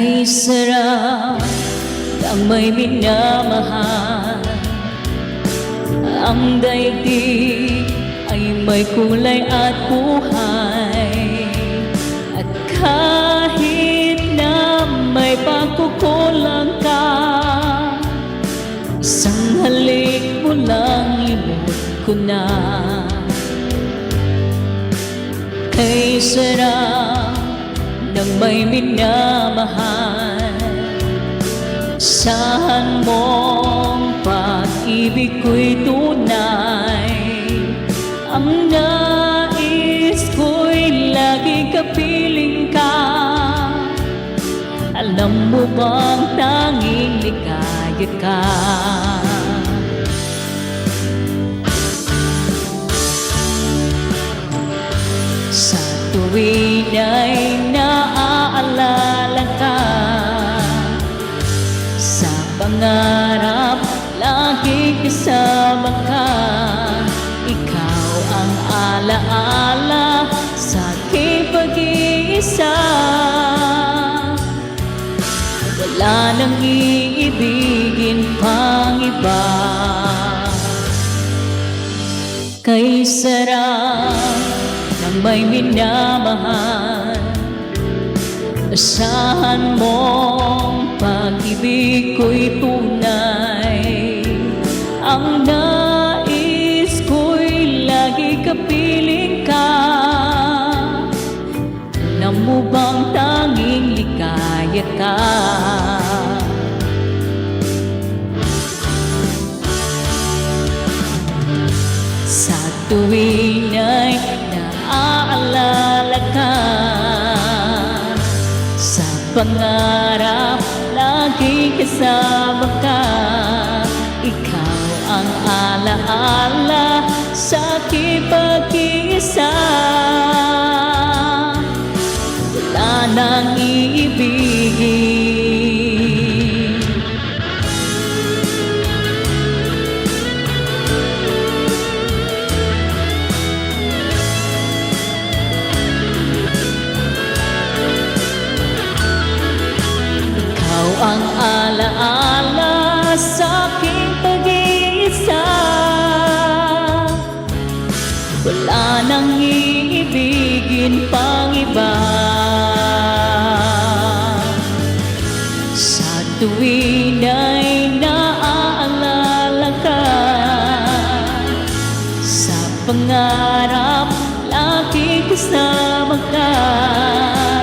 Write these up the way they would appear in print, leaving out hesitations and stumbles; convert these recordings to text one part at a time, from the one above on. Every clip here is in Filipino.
Kay sarap ng may minamahal. Ang daigdig ay may kulay at buhay. At kahit na may pagkukulang ka, isang halik mo lang limot ko na. Kay sarap ng may minamahal. Asahan mong pag-ibig ko'y tunay. Ang nais ko'y lagi kapiling ka. Alam mo bang tanging ligaya ka? Sa tuwing ay naaalala ka, sa pangarap lagi kasama ka. Ikaw ang alaala sa aking pag-iisa. Wala nang iibigin pang iba. Kay sarap ng may minamahal. Asahan mong pag-ibig ko'y tunay. Ang nais ko'y lagi kapiling ka. Alam mo bang tanging ligaya ka? Sa tuwing ay naaalala ka, sa pangarap lagi kasama ka. Ikaw ang alaala sa aking pag-iisa. Wala nang iibigin. Ang alaala sa aking pag-iisa. Wala nang iibigin pang iba. Sa tuwing ay naaalala ka, sa pangarap lagi kasama ka.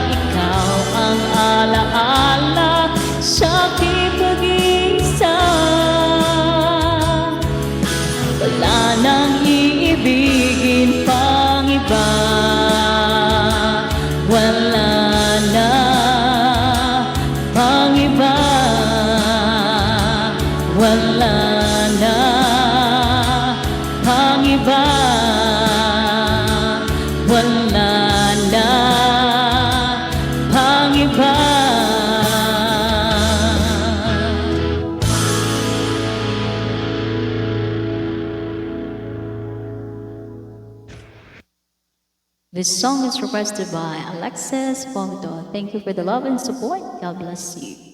Ikaw ang alaala sa aking pag-iisa. Wala nang iibigin pang iba. Wala na pang iba. Wala na pang iba. Wala na pang iba. This song is requested by Alexis Pomdo. Thank you for the love and support. God bless you.